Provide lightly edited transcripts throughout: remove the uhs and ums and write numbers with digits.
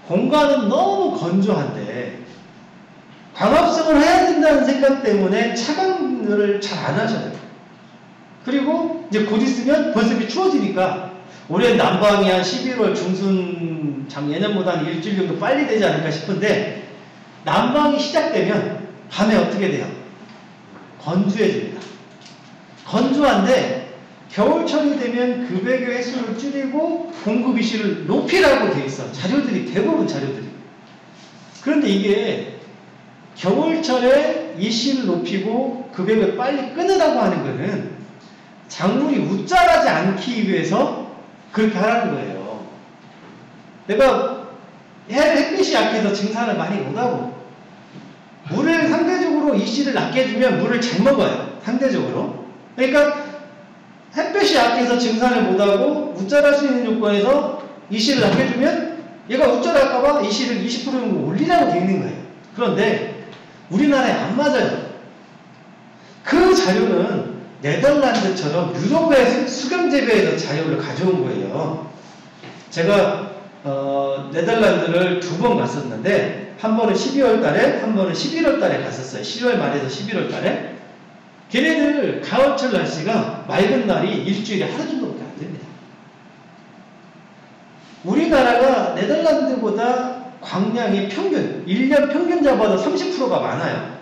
공간은 너무 건조한데 광합성을 해야 된다는 생각 때문에 차광을 잘 안 하셔요. 그리고 이제 곧 있으면 벌써 이렇게 추워지니까 올해 난방이 한 11월 중순, 예년보다 한 일주일 정도 빨리 되지 않을까 싶은데 난방이 시작되면 밤에 어떻게 돼요? 건조해집니다. 건조한데 겨울철이 되면 급액의 횟수를 줄이고 공급 이슈를 높이라고 돼 있어. 자료들이, 대부분 자료들이. 그런데 이게 겨울철에 이슈를 높이고 급액을 빨리 끊으라고 하는 거는 작물이 웃자라지 않기 위해서 그렇게 하라는 거예요. 내가 햇빛이 약해서 증산을 많이 못하고 물을 상대적으로 이씨를 낮게 해주면 물을 잘 먹어요. 상대적으로. 그러니까 햇빛이 약해서 증산을 못하고 웃자랄 수 있는 요건에서 이씨를 낮게 해주면 얘가 웃자랄까봐 이씨를 20% 정도 올리라고 되어 있는 거예요. 그런데 우리나라에 안 맞아요. 그 자료는 네덜란드처럼 유럽의 수경재배에서 자료를 가져온 거예요. 제가 네덜란드를 2번 갔었는데 한 번은 12월 달에 한 번은 11월 달에 갔었어요. 10월 말에서 11월 달에. 걔네들 가을철 날씨가 맑은 날이 일주일에 하루 정도밖에 안 됩니다. 우리나라가 네덜란드보다 광량이 평균 1년 평균 잡아도 30%가 많아요.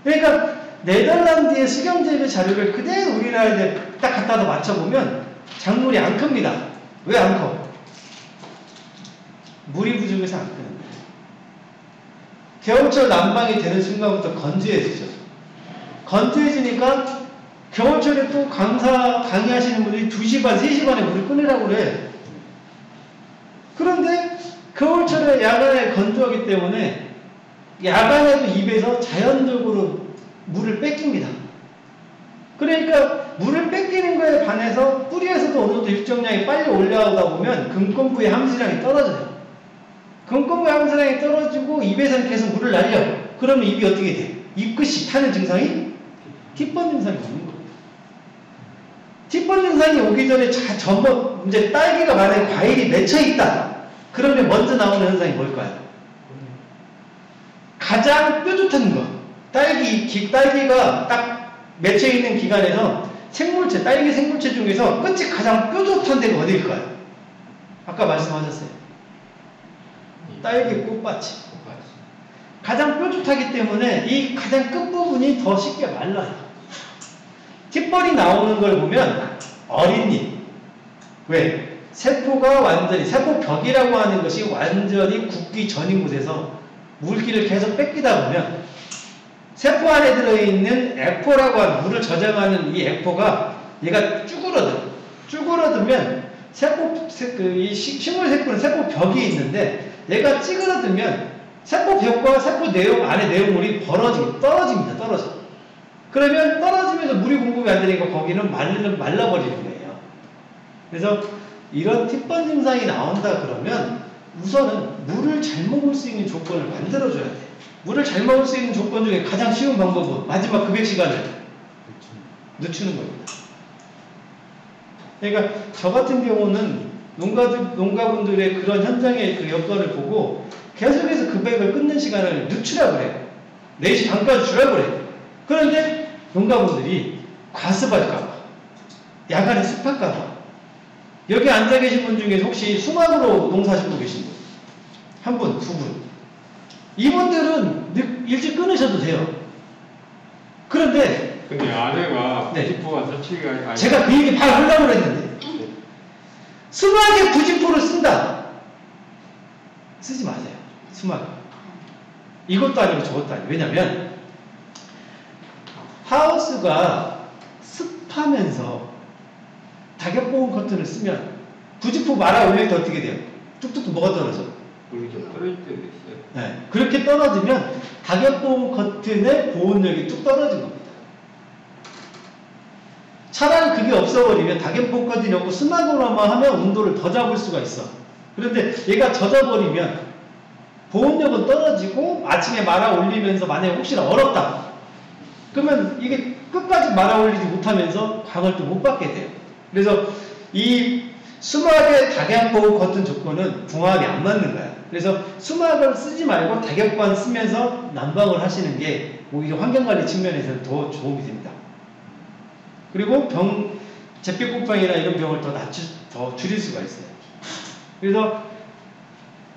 그러니까 네덜란드의 수경재배 자료를 그대로 우리나라에 딱 갖다가 맞춰보면 작물이 안 큽니다. 왜 안 커? 물이 부족해서 안 크는 거예요. 겨울철 난방이 되는 순간부터 건조해지죠. 건조해지니까 겨울철에 또 강의하시는 분들이 2시 반, 3시 반에 물을 끊으라고 그래. 그런데 겨울철에 야간에 건조하기 때문에 야간에도 입에서 자연적으로 물을 뺏깁니다. 그러니까 물을 뺏기는 거에 반해서 뿌리에서도 어느 정도 일정량이 빨리 올라오다 보면 금권부의 함수량이 떨어져요. 금권부의 함수량이 떨어지고 입에서는 계속 물을 날려. 그러면 입이 어떻게 돼? 입끝이 타는 증상이 티번 증상이 오는 겁니다. 티번 증상이 오기 전에 이제 딸기가 만약에 과일이 맺혀 있다. 그러면 먼저 나오는 현상이 뭘까요? 가장 뾰족한 거. 딸기가 딱 맺혀 있는 기간에서 생물체, 딸기 생물체 중에서 끝이 가장 뾰족한 데가 어디일까요? 아까 말씀하셨어요. 딸기 꽃밭이. 가장 뾰족하기 때문에 이 가장 끝부분이 더 쉽게 말라요. 팁벌이 나오는 걸 보면 어린 잎. 왜? 세포가 완전히, 세포벽이라고 하는 것이 완전히 굳기 전인 곳에서 물기를 계속 뺏기다 보면 세포 안에 들어있는 에포라고 하는 물을 저장하는 이 에포가 얘가 쭈그러들면 이 식물 세포는 세포벽이 있는데 얘가 찌그러들면 세포벽과 세포 안에 내용물이 떨어집니다. 그러면 떨어지면서 물이 공급이 안 되니까 거기는 말라버리는 거예요. 그래서 이런 팁번 증상이 나온다 그러면 우선은 물을 잘 먹을 수 있는 조건을 만들어줘야 돼요. 물을 잘 먹을 수 있는 조건 중에 가장 쉬운 방법은 마지막 급액 시간을 늦추는 겁니다. 그러니까 저 같은 경우는 농가분들의 그런 현장의 그 여건을 보고 계속해서 급액을 끊는 시간을 늦추라고 그래요. 4시 반까지 주라고 그래요. 그런데 농가분들이 과습할까봐, 야간에 습할까봐, 여기 앉아 계신 분 중에 혹시 수막으로 농사짓고 계신 분? 한 분, 2분. 이분들은 일찍 끊으셔도 돼요. 근데 아내가 부직포가 설치가 아니라 제가 그 얘기 바로 하려고 했는데 수막에 부직포를 쓴다. 쓰지 마세요. 수막. 이것도 아니고 저것도 아니고. 왜냐면 하우스가 습하면서 낙엽보온 커튼을 쓰면 부직포 말아 올릴 때 어떻게 돼요? 뚝뚝 뭐가 떨어져? 물이 좀 떨어질 때도 있어요. 네. 그렇게 떨어지면 낙엽보온 커튼의 보온력이 뚝 떨어진 겁니다. 차라리 그게 없어버리면 낙엽보온 커튼이 없고 수막으로만 하면 온도를 더 잡을 수가 있어. 그런데 얘가 젖어버리면 보온력은 떨어지고 아침에 말아 올리면서 만약에 혹시나 얼었다. 그러면 이게 끝까지 말아 올리지 못하면서 광을 또 못 받게 돼요. 그래서 이 수막의 낙엽보호 커튼 조건은 궁합이 안 맞는 거야. 그래서 수막을 쓰지 말고 낙엽관 쓰면서 난방을 하시는 게 오히려 환경관리 측면에서는 더 도움이 됩니다. 그리고 잿빛곰팡이나 이런 병을 더 줄일 수가 있어요. 그래서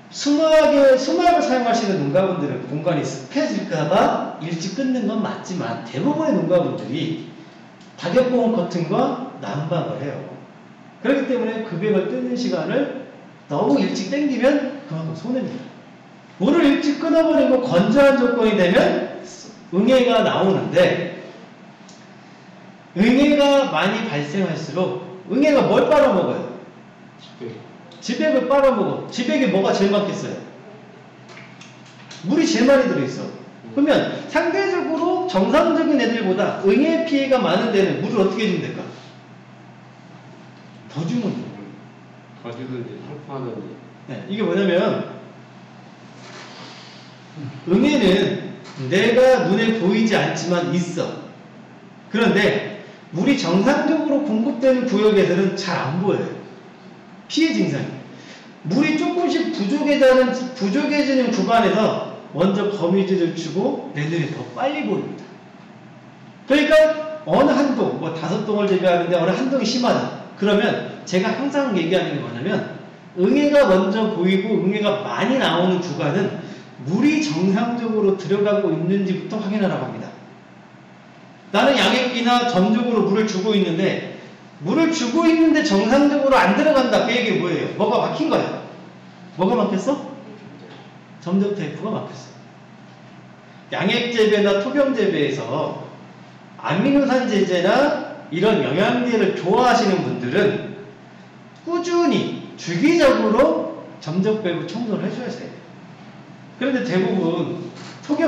수막을 사용하시는 농가분들은 공간이 습해질까봐 일찍 끊는 건 맞지만 대부분의 농가분들이 낙엽보호 커튼과 난방을 해요. 그렇기 때문에 급액을 뜨는 시간을 너무 일찍 당기면 그만큼 손해입니다. 물을 일찍 끊어버리고 건조한 조건이 되면 응애가 나오는데 응애가 많이 발생할수록 응애가 뭘 빨아먹어요? 지백을 빨아먹어. 지백에 뭐가 제일 많겠어요? 물이 제일 많이 들어있어. 그러면 상대적으로 정상적인 애들보다 응애 피해가 많은 데는 물을 어떻게 주면 될까? 더 주면 돼요. 더 주든지 살포하든지. 네, 이게 뭐냐면 응애는 내가 눈에 보이지 않지만 있어. 그런데 물이 정상적으로 공급되는 구역에서는 잘 안 보여요. 피해 증상이. 물이 조금씩 부족해지는 구간에서 먼저 거미줄을 주고 내 눈에 더 빨리 보입니다. 그러니까 어느 한 동, 5동을 재배하는데 어느 한 동이 심하다. 그러면 제가 항상 얘기하는 게 뭐냐면 응애가 먼저 보이고 응애가 많이 나오는 구간은 물이 정상적으로 들어가고 있는지부터 확인하라고 합니다. 나는 양액기나 점적으로 물을 주고 있는데 물을 주고 있는데 정상적으로 안 들어간다. 그 얘기 뭐예요? 뭐가 막힌 거야. 뭐가 막혔어? 점적 테이프가 막혔어. 양액재배나 토경재배에서 아미노산 제제나 이런 영양제를 좋아하시는 분들은 꾸준히 주기적으로 점적 배부 청소를 해줘야 돼요. 그런데 대부분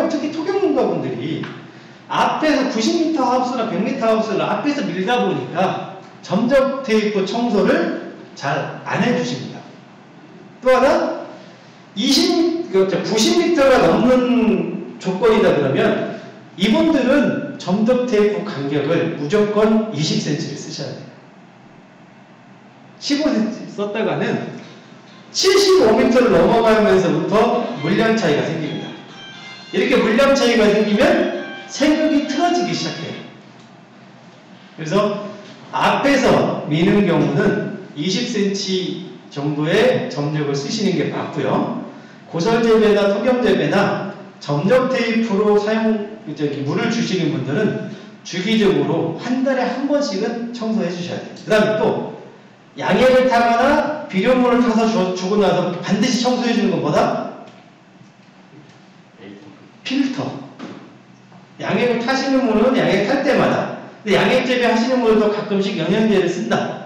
특히 토경농가분들이 앞에서 90m 하우스나 100m 하우스를 앞에서 밀다 보니까 점적 테이프 청소를 잘 안 해주십니다. 또 하나 90m가 넘는 조건이다 그러면 이분들은 점적 테이프 간격을 무조건 20cm를 쓰셔야 돼요. 15cm 썼다가는 75m를 넘어가면서부터 물량 차이가 생깁니다. 이렇게 물량 차이가 생기면 생육이 틀어지기 시작해요. 그래서 앞에서 미는 경우는 20cm 정도의 점적을 쓰시는 게 맞고요. 고설재배나 토경재배나 점적 테이프로 물을 주시는 분들은 주기적으로 한 달에 한 번씩은 청소해 주셔야 돼요. 그 다음에 또 양액을 타거나 비료물을 타서 주고 나서 반드시 청소해 주는 건 뭐다? 필터. 양액을 타시는 분은 양액 탈 때마다, 근데 양액 재배 하시는 분들도 가끔씩 영양제를 쓴다.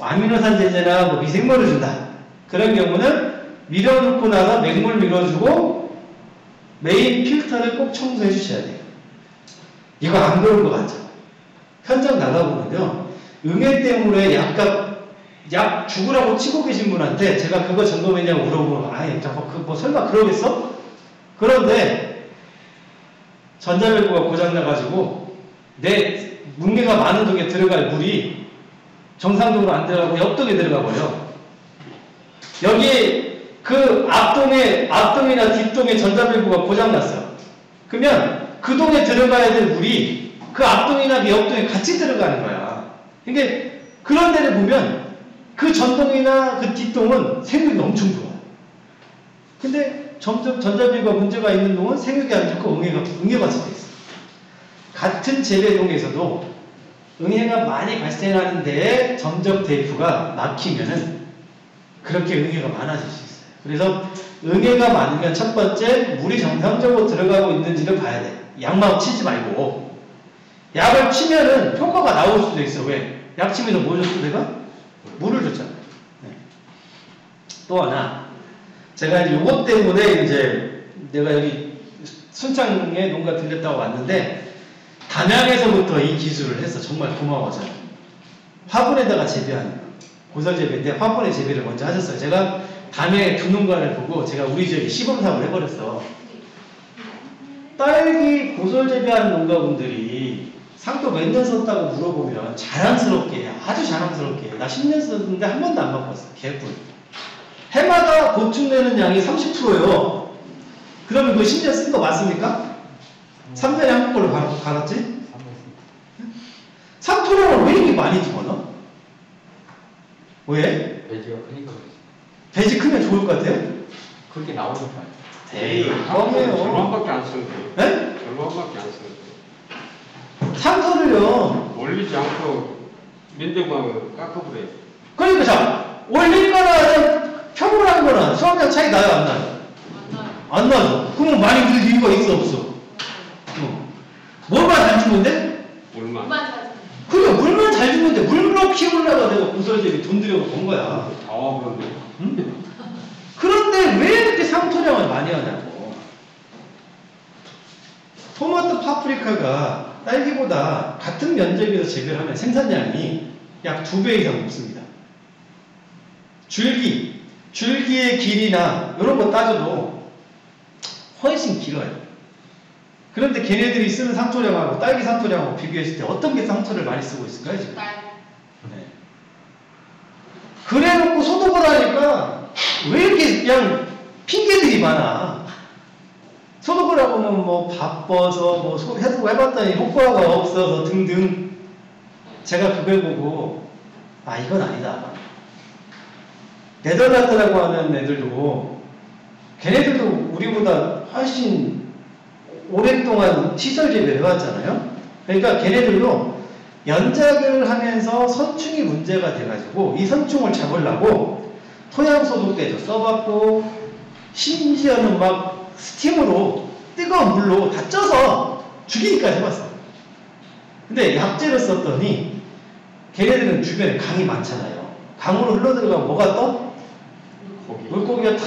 아미노산 제제나 미생물을 준다. 그런 경우는 밀어놓고 나서 맹물 밀어주고 메인 필터를 꼭 청소해 주셔야 돼요. 이거 안 그런 것 같죠? 현장 나가보면요, 응애 때문에 약 죽으라고 치고 계신 분한테 제가 그거 점검했냐고 물어보면 아예 설마 그러겠어? 그런데 전자밸브가 고장나가지고 내 뭉게가 많은 동에 들어갈 물이 정상적으로 안 들어가고 옆동에 들어가 버려. 여기 그 앞동이나 뒷동에 전자밸브가 고장났어. 그러면 그 동에 들어가야 될 물이 그 앞동이나 그 옆동에 같이 들어가는 거야. 그러니까 그런 데를 보면 그 전동이나 그 뒷동은 생육이 엄청 좋아. 근데 전자밸브가 문제가 있는 동은 생육이 안 좋고 응애가 잘 있어. 같은 재배동에서도 응애가 많이 발생하는 데에 점적 테이프가 막히면은 그렇게 응애가 많아질 수 있어요. 그래서 응애가 많으면 첫 번째 물이 정상적으로 들어가고 있는지를 봐야 돼. 약만 치지 말고. 약을 치면은 효과가 나올 수도 있어. 왜? 약 치면서 뭐 줬어 내가? 물을 줬잖아. 네. 또 하나, 제가 이제 요것 때문에 이제 내가 여기 순창에 농가 들렸다고 왔는데 담양에서부터 이 기술을 해서 정말 고마워서 화분에다가 재배하는 거. 고설 재배인데 화분에 재배를 먼저 하셨어요. 제가 담양의 두 농가를 보고 제가 우리 지역에 시범사업을 해버렸어. 딸기 고설 재배하는 농가분들이 상토 몇 년 썼다고 물어보면 자랑스럽게, 아주 자랑스럽게 나 10년 썼는데 한 번도 안 바꿨어. 개뿔. 해마다 보충되는 양이 30%예요. 그러면 그 10년 쓴 거 맞습니까? 3년에 한 걸로 갈았지? 상토량을 왜 이렇게 많이 집어넣어? 왜? 배지가 크니까 그렇지. 배지 크면 좋을 것 같아요? 그렇게 나오는 거 아니야? 에이, 절반밖에 껌이에요. 안 쓰는데. 네? 절반밖에 안 쓰는데. 상토를요. 올리지 않고 면적만 깎아버려. 그러니까 자, 올릴 거나 평범한 거나 수확량 차이 나요, 안 나요? 안 나죠. 그러면 많이 들 이유가 있어, 없어? 뭘만 잘 주면 돼? 물만. 그래, 물만 잘 주면 돼. 물로 키우려고 내가 공설제비 돈 들여서 본 거야. 다 와버렸네. 응? 그런데 왜 이렇게 상토량을 많이 하냐고. 토마토 파프리카가 딸기보다 같은 면적에서 재배를 하면 생산량이 약 2배 이상 높습니다. 줄기의 길이나 이런 거 따져도 훨씬 길어요. 그런데 걔네들이 쓰는 상토량하고 딸기 상토량하고 비교했을 때 어떤 게 상토를 많이 쓰고 있을까요, 지금? 네. 그래 놓고 소독을 하니까 왜 이렇게 그냥 핑계들이 많아. 소독을 하고는 뭐 바빠서 뭐 해봤더니 효과가 없어서 등등. 제가 그걸 보고 아, 이건 아니다. 네덜란드라고 하는 애들도 걔네들도 우리보다 훨씬 오랫동안 시설 재배를 해왔잖아요. 그러니까 걔네들도 연작을 하면서 선충이 문제가 돼가지고 이 선충을 잡으려고 토양 소독제도 써봤고 심지어는 막 스팀으로 뜨거운 물로 다 쪄서 죽이기까지 해봤어. 근데 약재를 썼더니 걔네들은 주변에 강이 많잖아요. 강으로 흘러들어가면 뭐가 떠? 물고기가 탁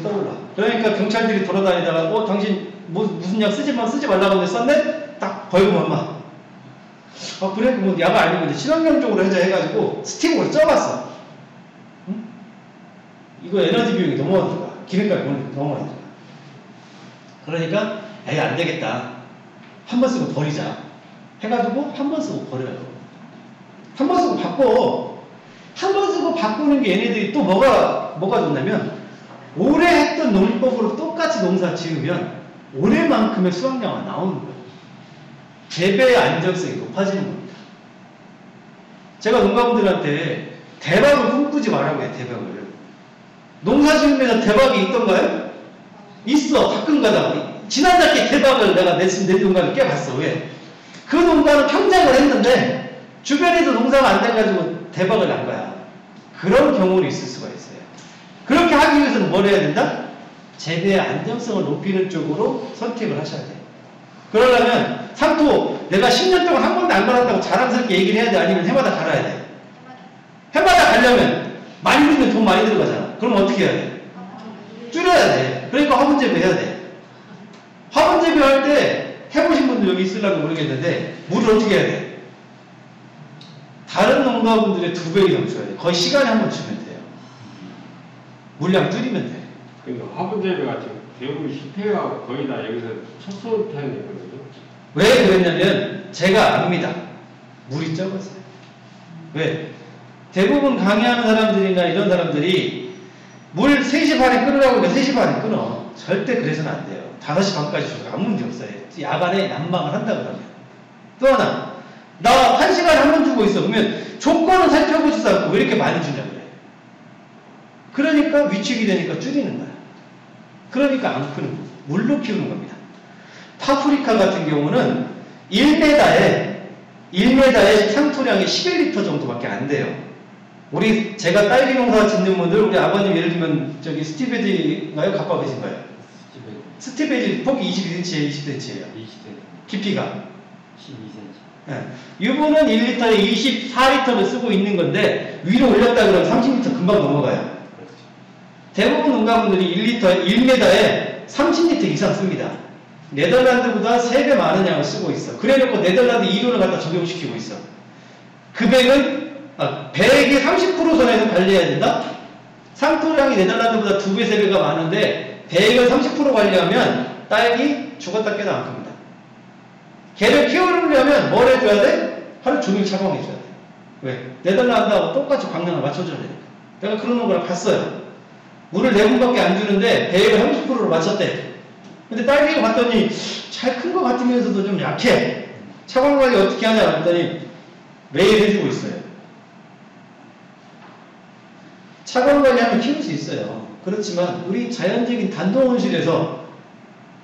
떠올라. 그러니까 경찰들이 돌아다니다가 당신 무슨 약 쓰지 말라고 했는데 썼네? 딱 벌금 얼마. 그래? 뭐 약을 아니고 이제 친환경적으로 하자 해가지고 스팀으로 쪄봤어. 응? 이거 에너지 비용이 너무 많이 들어가. 기름값이 너무 많이 들어가. 그러니까 에이, 안 되겠다. 한 번 쓰고 버리자. 해가지고 한 번 쓰고 버려요. 한 번 쓰고 바꿔. 한 번 쓰고 바꾸는 게 얘네들이 또 뭐가 좋냐면 오래 했던 농법으로 똑같이 농사 지으면 올해만큼의 수확량이 나오는 거예요. 재배의 안정성이 높아지는 겁니다. 제가 농가분들한테 대박을 꿈꾸지 말라고 해요. 대박을. 농사 지으면서 대박이 있던가요? 있어. 가끔 가다가. 지난달에 대박을 내가 내 농가를 깨봤어. 왜? 그 농가는 평작을 했는데 주변에서 농사가 안 돼가지고 대박을 난 거야. 그런 경우는 있을 수가 있어요. 그렇게 하기 위해서는 뭘 해야 된다? 재배의 안정성을 높이는 쪽으로 선택을 하셔야 돼요. 그러려면 상토 내가 10년 동안 한 번도 안 갈았다고 자랑스럽게 얘기를 해야 돼? 아니면 해마다 갈아야 돼? 해마다 가려면 많이 들면 돈 많이 들어가잖아. 그럼 어떻게 해야 돼? 줄여야 돼. 그러니까 화분 재배해야 돼. 화분 재배할 때 해보신 분들 여기 있으려고 모르겠는데 물을 어떻게 해야 돼? 다른 농가분들의 2배 이상 줘야 돼. 거의 시간에 한 번 주면 돼요. 물량 줄이면 돼. 근데 화분 재배가 지금 대부분 실패가 거의 다 여기서 첫 편이거든요. 왜 그랬냐면 제가 압니다. 물이 적었어요. 왜? 대부분 강의하는 사람들이나 이런 사람들이 물 3시 반에 끊으라고 하면 3시 반에 끊어. 절대 그래서는 안 돼요. 5시 반까지 줘도 아무 문제 없어요. 야간에 난방을 한다 그러면. 또 하나, 나 1시간에 한 번 주고 있어. 그러면 조건은 살펴보지도 않고 왜 이렇게 많이 주냐 그래. 그러니까 위축이 되니까 줄이는 거야. 그러니까 안 크는 거야. 물로 키우는 겁니다. 파프리카 같은 경우는 1m에 상토량이 11리터 정도밖에 안 돼요. 제가 딸기 농사 짓는 분들, 우리 아버님 예를 들면 스티베지인가요? 갑바베지인가요? 스티베지 폭이 22cm에 20cm예요. 20cm. 깊이가 12cm. 네. 이분은 1리터에 24리터를 쓰고 있는 건데 위로 올렸다 그러면 30리터 금방 넘어가요. 그렇죠. 대부분 농가분들이 1m에 30리터 이상 씁니다. 네덜란드보다 3배 많은 양을 쓰고 있어. 그래놓고 네덜란드 이론을 갖다 적용시키고 있어. 배액이 30% 선에서 관리해야 된다? 상토량이 네덜란드보다 2배, 3배가 많은데 배액을 30% 관리하면 딸기 죽었다 깨도 안 큽니다. 걔를 키우려면 뭘 해줘야 돼? 하루 종일 차광해줘야 돼. 왜? 네덜란드하고 똑같이 광량을 맞춰줘야 되니까. 내가 그러는 걸 봤어요. 물을 4분밖에 안 주는데 배를 30%로 맞췄대. 근데 딸기를 봤더니 잘 큰 것 같으면서도 좀 약해. 차광 관리 어떻게 하냐 했더니 매일 해주고 있어요. 차광 관리하면 키울 수 있어요. 그렇지만 우리 자연적인 단독온실에서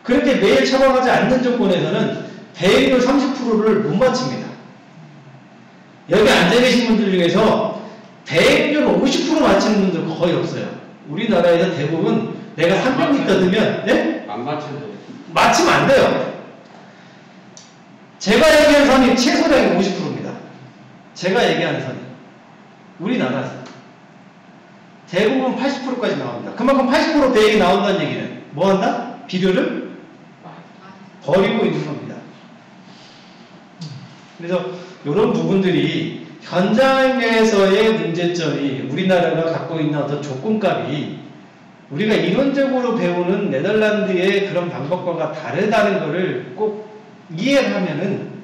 그렇게 매일 차광하지 않는 조건에서는 배율 30%를 못 맞춥니다. 여기 앉아 계신 분들 중에서 배율 50% 맞추는 분들 거의 없어요. 우리나라에서 대부분 내가 300m 넣으면 네? 안 맞춰도 맞추면 안 돼요. 제가 얘기하는 선이 최소량이 50%입니다. 제가 얘기하는 선이. 우리나라에서. 대부분 80%까지 나옵니다. 그만큼 80% 배액이 나온다는 얘기는 뭐 한다? 비료를 버리고 있는 겁니다. 그래서 이런 부분들이 현장에서의 문제점이 우리나라가 갖고 있는 어떤 조건값이 우리가 이론적으로 배우는 네덜란드의 그런 방법과 다르다는 것을 꼭 이해를 하면은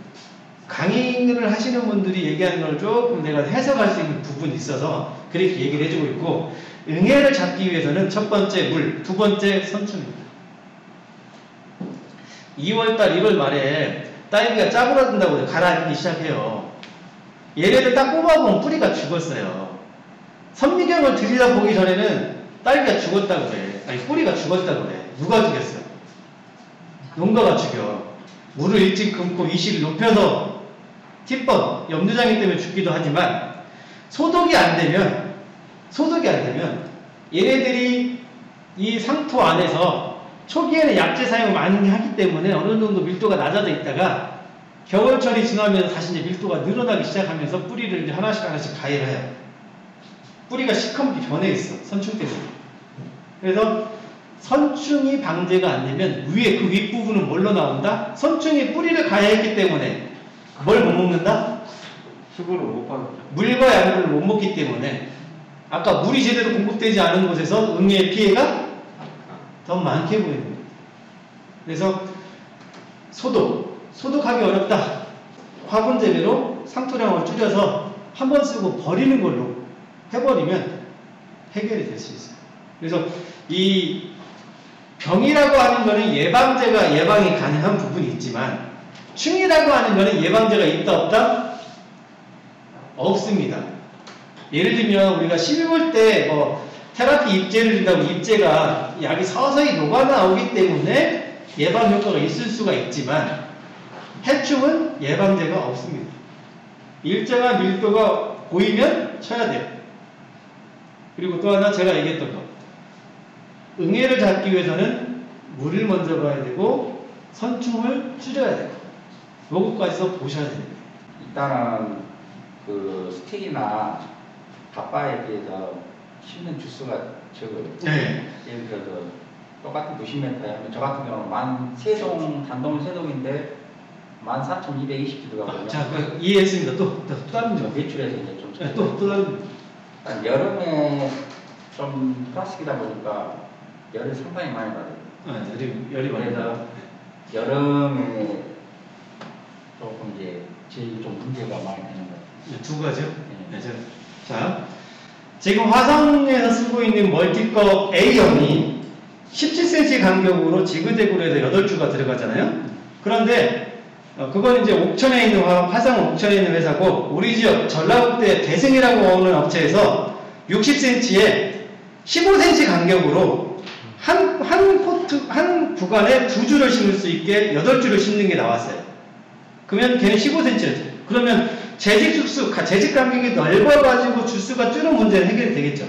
강의를 하시는 분들이 얘기하는 걸 조금 내가 해석할 수 있는 부분이 있어서 그렇게 얘기를 해주고 있고, 응애를 잡기 위해서는 첫 번째 물, 두 번째 선충입니다. 2월달 1월 말에 딸기가 짜부러진다고 가라앉기 시작해요. 얘네들 딱 뽑아보면 뿌리가 죽었어요. 선미경을 들여다보기 전에는 딸기가 죽었다고 그래. 아니 뿌리가 죽었다고 그래. 누가 죽였어요? 농가가 죽여. 물을 일찍 금고 이식을 높여서 티번, 염두장애 때문에 죽기도 하지만 소독이 안 되면 얘네들이 이 상토 안에서 초기에는 약재 사용을 많이 하기 때문에 어느 정도 밀도가 낮아져 있다가 겨울철이 지나면서 다시 이제 밀도가 늘어나기 시작하면서 뿌리를 이제 하나씩 가해를 해요. 뿌리가 시커멓게 변해 있어. 선충 때문에. 그래서 선충이 방제가 안 되면 위에 그 윗부분은 뭘로 나온다? 선충이 뿌리를 가해했기 때문에 뭘 못 먹는다? 수분을 못 받는다. 물과 양분을 못 먹기 때문에 아까 물이 제대로 공급되지 않은 곳에서 응애의 피해가 더 많게 보이는 거예요. 그래서 소독하기 어렵다. 화분 재배로 상토량을 줄여서 한 번 쓰고 버리는 걸로 해버리면 해결이 될 수 있어요. 그래서 이 병이라고 하는 거는 예방이 가능한 부분이 있지만 충이라고 하는 거는 예방제가 있다 없다? 없습니다. 예를 들면 우리가 시비 볼 때 테라피 입제를 준다고 입제가 약이 서서히 녹아나오기 때문에 예방 효과가 있을 수가 있지만 해충은 예방제가 없습니다. 일정한 밀도가 보이면 쳐야 돼요. 그리고 또 하나 제가 얘기했던 거, 응애를 잡기 위해서는 물을 먼저 봐야 되고 선충을 줄여야 되고 요것까지도 보셔야 됩니다. 일단은 그 스틱이나 갓바에 비해서 씹는 주수가 적어요. 네. 예를 들어서 똑같은 90m면 저 같은 경우는 세동 단독 세동인데 14,220kg거든요. 자, 이해했습니다. 또 다른 점. 매출에서 이제 좀 네, 또 다른 점. 여름에 좀 플라스틱이다 보니까 열을 상당히 많이 받아요. 열이 많이 그래서 나요. 여름에 조금 이제 제일 좀 문제가 많이 되는 것 같아요. 네, 두 가지요? 네. 자, 지금 화성에서 쓰고 있는 멀티컵 A형이 17cm 간격으로 지그재그로 해서 8주가 들어가잖아요. 그런데 그건 이제 옥천에 있는 화성 옥천에 있는 회사고, 우리 지역 전라북도의 대승이라고 하는 업체에서 60cm에 15cm 간격으로 한 구간에 2주를 심을 수 있게 8주를 심는 게 나왔어요. 그러면 걔는 15cm였죠. 그러면 재직 간격이 넓어가지고 주수가 줄은 문제는 해결이 되겠죠.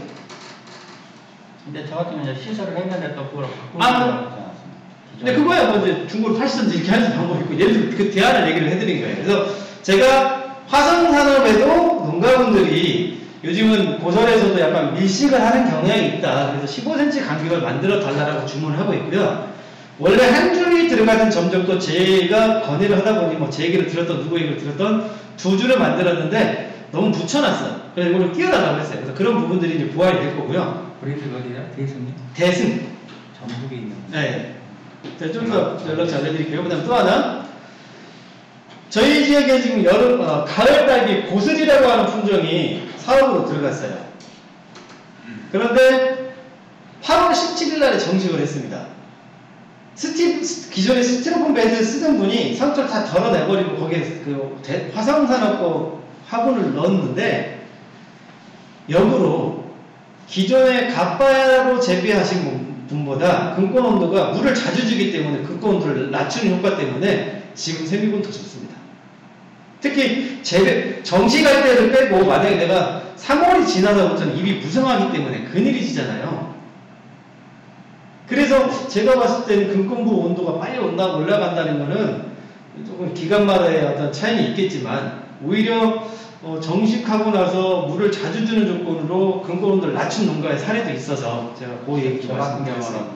근데 저 같은 경우는 시설을 했는데 또 그걸 바꾸는 건 그렇지 않았습니다. 근데 그거야 뭐 이제 중고로 팔시든지 이렇게 하는 방법이 있고, 예를 들어 그 대안을 얘기를 해드린 거예요. 그래서 제가 화성산업에도 농가분들이 요즘은 고설에서도 약간 밀식을 하는 경향이 있다. 그래서 15cm 간격을 만들어 달라고 주문을 하고 있고요. 원래 한 줄이 들어가는 점적도 제가 건의를 하다 보니 뭐 제 얘기를 들었던 누구 얘기를 들었던 2줄을 만들었는데 너무 붙여놨어요. 그래서 이걸 띄워달라고 했어요. 그래서 그런 부분들이 이제 부활이 될 거고요. 브레이크가 어디야? 대승이? 대승. 전북에 있는. 네. 제가 좀 더 연락 잘 해드릴게요. 그 다음 또 하나. 저희 지역에 지금 가을 딸기 고슬이라고 하는 품종이 사업으로 들어갔어요. 그런데 8월 17일 날에 정식을 했습니다. 기존에 스티로폼 베드 쓰던 분이 상토를 다 덜어내버리고 거기에 그 화성산업고 화분을 넣었는데, 역으로 기존에 갓바야로 재배하신 분보다 근권 온도가 물을 자주 주기 때문에 근권 온도를 낮추는 효과 때문에 지금 생육은 더 좋습니다. 특히 정식할 때를 빼고 만약에 내가 3월이 지나서부터는 잎이 무성하기 때문에 그늘이 지잖아요. 그래서 제가 봤을 때는 근권부 온도가 빨리 올라간다는 거는 조금 기간마다의 어떤 차이는 있겠지만, 오히려 정식하고 나서 물을 자주 주는 조건으로 근권 온도를 낮춘 농가의 사례도 있어서 제가 그 얘기 좀 저 같은 말씀드렸어요. 경우는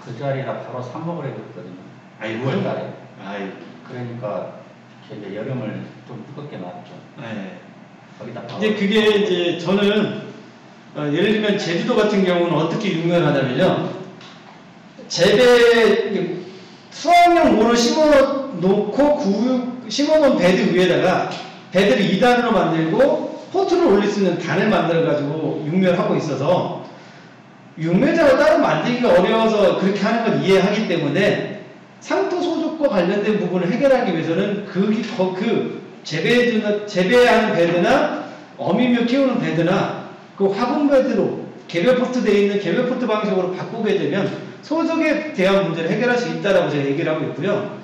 그 자리라 바로 삽목을 해줬거든요. 아이고. 6월달에. 아이고. 그러니까 이제 여름을 좀 뜨겁게 놨죠. 네. 거기다 바로. 이제 그게 이제 저는 예를 들면 제주도 같은 경우는 어떻게 유명하냐면요. 수확용 모를 심어놓고 심어놓은 베드 위에다가 베드를 2단으로 만들고 포트를 올릴 수 있는 단을 만들어가지고 육묘를 하고 있어서, 육묘장을 따로 만들기가 어려워서 그렇게 하는 건 이해하기 때문에 상토 소득과 관련된 부분을 해결하기 위해서는 재배하는 베드나 어미묘 키우는 베드나 그 화분 베드로 개별 포트 되어 있는 개별 포트 방식으로 바꾸게 되면 소득에 대한 문제를 해결할 수 있다라고 제가 얘기를 하고 있고요.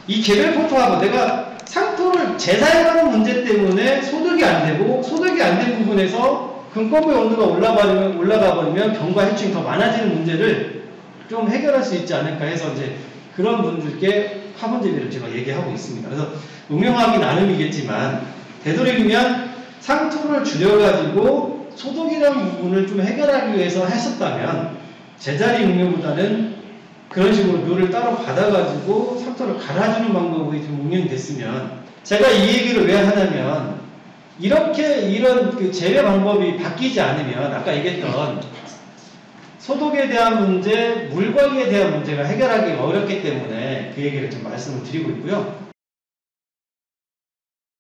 이 개별 포트하고 내가 상토를 재사용하는 문제 때문에 소득이 안 되고, 소득이 안 된 부분에서 근권부의 온도가 올라가 버리면 병과 해충이 더 많아지는 문제를 좀 해결할 수 있지 않을까 해서 이제 그런 분들께 화분 재배를 제가 얘기하고 있습니다. 그래서 응용하기 나름이겠지만, 되도록이면 상토를 줄여가지고 소득이라는 부분을 좀 해결하기 위해서 했었다면, 제자리 응용보다는 그런 식으로 묘를 따로 받아가지고 상토를 갈아주는 방법이 좀 응용됐으면, 제가 이 얘기를 왜 하냐면, 이런 그 재배 방법이 바뀌지 않으면 아까 얘기했던 소독에 대한 문제, 물 관리에 대한 문제가 해결하기 어렵기 때문에 그 얘기를 좀 말씀을 드리고 있고요.